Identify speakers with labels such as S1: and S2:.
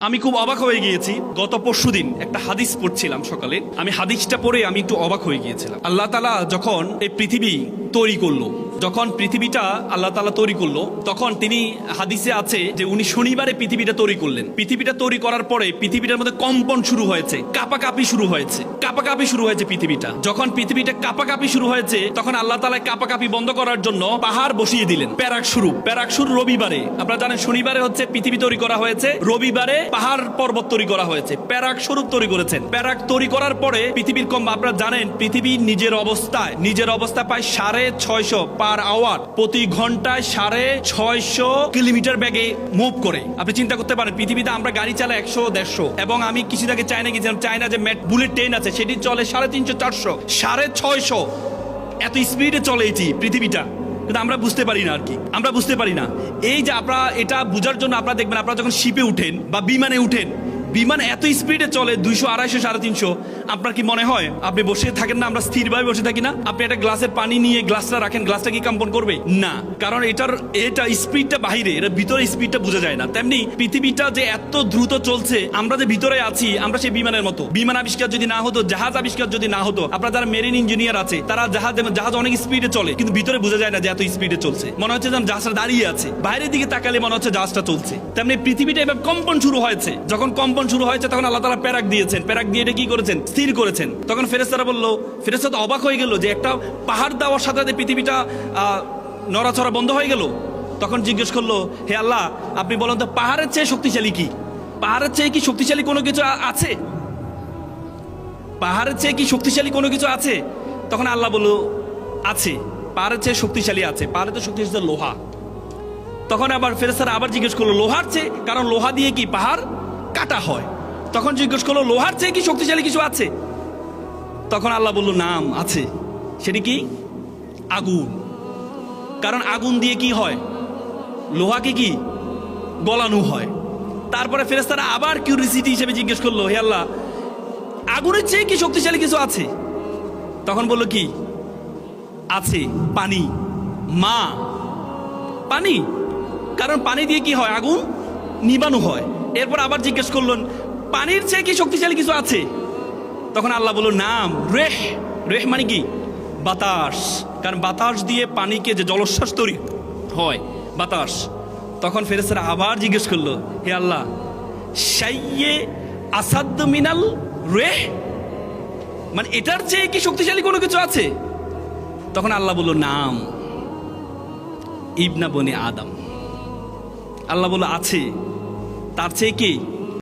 S1: আমি খুব অবাক হয়ে গিয়েছি। গত পরশুদিন একটা হাদিস পড়ছিলাম সকালে। আমি হাদিসটা পড়ে আমি একটু অবাক হয়ে গিয়েছিলাম। আল্লাহ তাআলা যখন এই পৃথিবী তৈরি করলো, যখন পৃথিবীটা আল্লাহ তাআলা তৈরি করলো, তখন তিনি হাদিসে আছে যে উনি শনিবারে পৃথিবীটা তৈরি করলেন। পৃথিবীটা তৈরি করার পরে পৃথিবীটার মধ্যে কম্পন শুরু হয়েছে, কাঁপাকাঁপি শুরু হয়েছে, কাঁপাকাঁপি শুরু হয়েছে পৃথিবীটা। যখন পৃথিবীটা কাঁপাকাঁপি শুরু হয়েছে, তখন আল্লাহ তাআলা কাঁপাকাঁপি বন্ধ করার জন্য পাহাড় বসিয়ে দিলেন। প্যারাক শুরু রবিবারে। আপনারা জানেন শনিবারে হচ্ছে পৃথিবী তৈরি করা হয়েছে, রবিবারে পাহাড় পর্বত তৈরি করা হয়েছে। প্যারাক স্বরূপ তৈরি করেছেন। প্যারাক তৈরি করার পরে পৃথিবীর আপনারা জানেন পৃথিবী নিজের অবস্থা পায় 650 পার আওয়ার, প্রতি ঘন্টায় 650 কিলোমিটার বেগে মুভ করে। আপনি চিন্তা করতে পারেন পৃথিবীতে আমরা গাড়ি চালাই 100-150, এবং আমি কিছু আগে চায়না গেছিলাম। চায়না যে বুলেট ট্রেন আছে সেটি চলে 350-400, 650 এত স্পিডে চলে এটি পৃথিবীটা। কিন্তু আমরা বুঝতে পারি না, আর কি আমরা বুঝতে পারি না। এই যে আপনারা এটা বোঝার জন্য আপনারা দেখবেন, আপনারা যখন শিপে উঠেন বা বিমানে উঠেন, বিমান এত স্পিডে চলে 200, 250, 350। আপনার কি মনে হয় আপনি বসে থাকেন না? আমরা স্থিরভাবে বসে থাকি না? আপনি একটা গ্লাসের পানি নিয়ে গ্লাসটা রাখেন, গ্লাসটা কি কম্পন করবে? না, কারণ এটা স্পিডটা বাহিরে, এর ভিতরে স্পিডটা বোঝা যায় না। তেমনি পৃথিবীটা যে এত দ্রুত চলছে, আমরা যে ভিতরে আছি আমরা সেই বিমানের মতো। বিমান আবিষ্কার যদি না হতো, জাহাজ আবিষ্কার যদি না হতো, আপনারা যারা মেরিন ইঞ্জিনিয়ার আছে তারা জাহাজ অনেক স্পিডে চলে, কিন্তু ভিতরে বোঝা যায় না যে এত স্পিডে চলছে। মনে হচ্ছে যেন জাহাজটা দাঁড়িয়ে আছে, বাইরের দিকে তাকালে মনে হচ্ছে জাহাজটা চলছে। তেমনি পৃথিবীটা এবার কম্পন শুরু হয়েছে। যখন কম্পন শুরু হয়েছে তখন আল্লাহ তাআলা প্যারাক দিয়েছেন। প্যারাক দিয়ে এটা কি করেছেন? স্থির করেছেন। তখন ফেরেশতারা বলল, ফেরেশতারা অবাক হয়ে গেল যে একটা পাহাড় দেওয়ার সাথে সাথে পৃথিবীটা নড়াচড়া বন্ধ হয়ে গেল। তখন জিজ্ঞেস করলো, হে আল্লাহ, আপনি বলেন তো পাহাড়ের চেয়ে শক্তিশালী কি? পাহাড়ের চেয়ে কি শক্তিশালী কোনো কিছু আছে? পাহাড়ের চেয়ে কি শক্তিশালী কোনো কিছু আছে? তখন আল্লাহ বলল, আছে, পাহাড়ের চেয়ে শক্তিশালী আছে। পাহাড়ের তো শক্তিশালী লোহা। তখন আবার ফেরেশতারা আবার জিজ্ঞেস করলো, লোহার চেয়ে? কারণ লোহা দিয়ে কি পাহাড় কাটা হয়। তখন জিজ্ঞেস করলো, লোহার চেয়ে কি শক্তিশালী কিছু আছে? তখন আল্লাহ বলল, নাম আছে। সেটি কি? আগুন। কারণ আগুন দিয়ে কি হয়? লোহাকে কি গলানো হয়। তারপরে ফেরেশতারা আবার কিউরিসিটি হিসেবে জিজ্ঞেস করলো, হে আল্লাহ, আগুনের চেয়ে কি শক্তিশালী কিছু আছে? তখন বলল, কি আছে? পানি। মা, পানি। কারণ পানি দিয়ে কি হয়? আগুন নিবানো হয়। এরপর আবার জিজ্ঞেস করলেন, পানির চেয়ে কি শক্তিশালী কিছু আছে? তখন আল্লাহ বলল, নাম রেহ। রেহ মানে কি? বাতাস। কারণ বাতাস দিয়ে পানিকে যে জলোচ্ছ্বাস তৈরি হয়, বাতাস। তখন ফেরেশতারা আবার জিজ্ঞেস করলো, হে আল্লাহ, শাইয়ে আসাদ মিনাল রেহ, মানে এটার চেয়ে কি শক্তিশালী কোনো কিছু আছে? তখন আল্লাহ বলল, নাম ইবনা বনি আদম। আল্লাহ বলল, আছে, তার চেয়ে কি